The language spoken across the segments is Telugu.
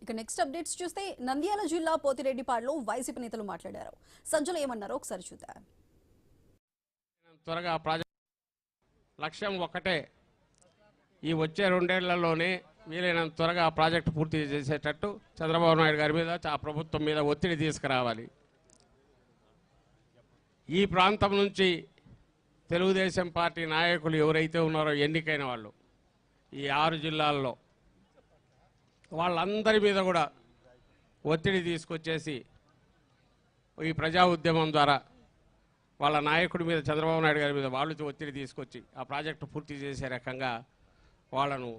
ఇక నెక్స్ట్ అప్డేట్స్ చూస్తే నంద్యాల జిల్లా పోతిరెడ్డిపాడులో వైసీపీ నేతలు మాట్లాడారు. సజ్జలు ఏమన్నారో ఒకసారి చూద్దాం. త్వరగా ప్రాజెక్ట్ లక్ష్యం ఒకటే, ఈ వచ్చే 2 ఏళ్లలోనే వీలైనంత త్వరగా ఆ ప్రాజెక్టు పూర్తి చేసేటట్టు చంద్రబాబు నాయుడు గారి మీద ఆ ప్రభుత్వం మీద ఒత్తిడి తీసుకురావాలి. ఈ ప్రాంతం నుంచి తెలుగుదేశం పార్టీ నాయకులు ఎవరైతే ఉన్నారో ఎన్నికైన వాళ్ళు ఈ 6 జిల్లాల్లో వాళ్ళందరి మీద కూడా ఒత్తిడి తీసుకొచ్చేసి ఈ ప్రజా ఉద్యమం ద్వారా వాళ్ళ నాయకుడి మీద చంద్రబాబు నాయుడు గారి మీద వాళ్ళు ఒత్తిడి తీసుకొచ్చి ఆ ప్రాజెక్టు పూర్తి చేసే రకంగా వాళ్ళను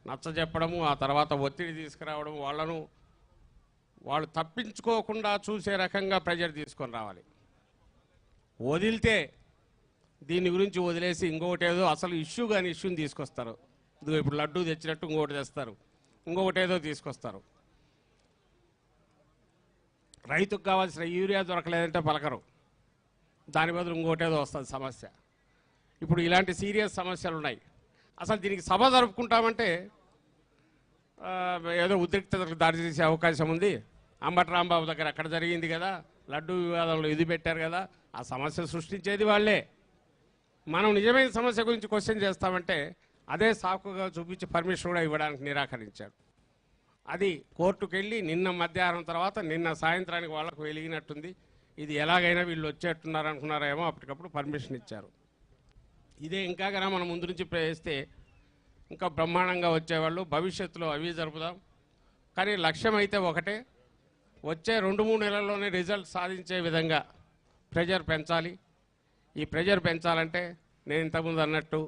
నచ్చజెప్పడము, ఆ తర్వాత ఒత్తిడి తీసుకురావడం, వాళ్ళు తప్పించుకోకుండా చూసే రకంగా ప్రెజర్ తీసుకొని రావాలి. వదిలితే దీని గురించి వదిలేసి ఇంకొకటేదో అసలు ఇష్యూ కానీ ఇష్యూని తీసుకొస్తారు. ఇప్పుడు లడ్డూ తెచ్చినట్టు ఇంకొకటి తెస్తారు, ఇంకొకటేదో తీసుకొస్తారు. రైతుకు కావాల్సిన యూరియా దొరకలేదంటే పలకరు, దాని బదులు ఇంకోటేదో వస్తుంది సమస్య. ఇప్పుడు ఇలాంటి సీరియస్ సమస్యలు ఉన్నాయి. అసలు దీనికి సభ జరుపుకుంటామంటే ఏదో ఉద్రిక్తతలకు దారితీసే అవకాశం ఉంది. అంబటి రాంబాబు దగ్గర అక్కడ జరిగింది కదా, లడ్డూ వివాదంలో ఇది పెట్టారు కదా, ఆ సమస్య సృష్టించేది వాళ్ళే. మనం నిజమైన సమస్య గురించి క్వశ్చన్ చేస్తామంటే అదే సాకుగా చూపించి పర్మిషన్ కూడా ఇవ్వడానికి నిరాకరించాడు. అది కోర్టుకు వెళ్ళి నిన్న మధ్యాహ్నం తర్వాత నిన్న సాయంత్రానికి వాళ్ళకు వెలిగినట్టుంది. ఇది ఎలాగైనా వీళ్ళు వచ్చేట్టున్నారు అనుకున్నారేమో, అప్పటికప్పుడు పర్మిషన్ ఇచ్చారు. ఇదే ఇంకా కన్నా మనం ముందు నుంచి ప్రవేశిస్తే ఇంకా బ్రహ్మాండంగా వచ్చేవాళ్ళు. భవిష్యత్తులో అవి జరుపుదాం. కానీ లక్ష్యం అయితే ఒకటే, వచ్చే 2-3 నెలల్లోనే రిజల్ట్ సాధించే విధంగా ప్రెజర్ పెంచాలి. ఈ ప్రెజర్ పెంచాలంటే నేను ఇంతకుముందు అన్నట్టు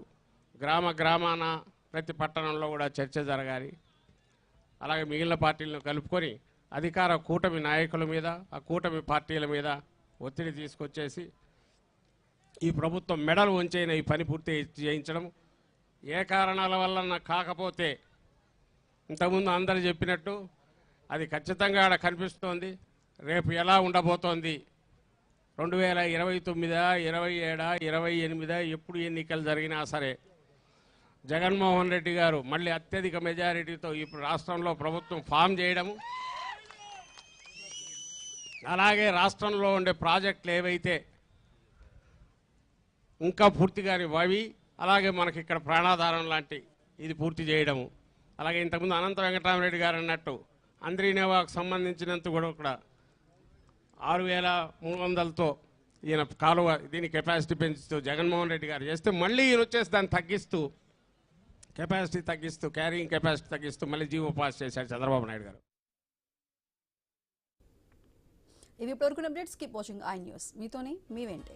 గ్రామాన ప్రతి పట్టణంలో కూడా చర్చ జరగాలి. అలాగే మిగిలిన పార్టీలను కలుపుకొని అధికార కూటమి నాయకుల మీద, ఆ కూటమి పార్టీల మీద ఒత్తిడి తీసుకొచ్చేసి ఈ ప్రభుత్వం మెడలు వంచైన ఈ పని పూర్తి చేయించడం. ఏ కారణాల వలన కాకపోతే ఇంతకుముందు అందరు చెప్పినట్టు అది ఖచ్చితంగా ఆడ కనిపిస్తోంది. రేపు ఎలా ఉండబోతోంది, 2029, 27, 28 ఎప్పుడు ఎన్నికలు జరిగినా సరే జగన్మోహన్ రెడ్డి గారు మళ్ళీ అత్యధిక మెజారిటీతో ఇప్పుడు రాష్ట్రంలో ప్రభుత్వం ఫామ్ చేయడము, అలాగే రాష్ట్రంలో ఉండే ప్రాజెక్టులు ఏవైతే ఇంకా పూర్తిగాని అవి, అలాగే మనకి ఇక్కడ ప్రాణాధారం లాంటి ఇది పూర్తి చేయడము, అలాగే ఇంతకుముందు అనంత వెంకటరామరెడ్డి గారు అన్నట్టు అంద్రీనేవాకు సంబంధించినంత కూడా 6300తో ఈయన కాలువ దీని కెపాసిటీ పెంచుతూ జగన్మోహన్ రెడ్డి గారు చేస్తే మళ్ళీ ఈయన వచ్చేసి దాన్ని తగ్గిస్తూ కెపాసిటీ తగ్గిస్తూ క్యారింగ్ కెపాసిటీ తగ్గిస్తూ మళ్ళీ జీవో పాస్ చేశారు చంద్రబాబు నాయుడు గారు. ఇవి ఇప్పటివరకు updates. Keep watching I news. మీతోనే మీ వెంటే.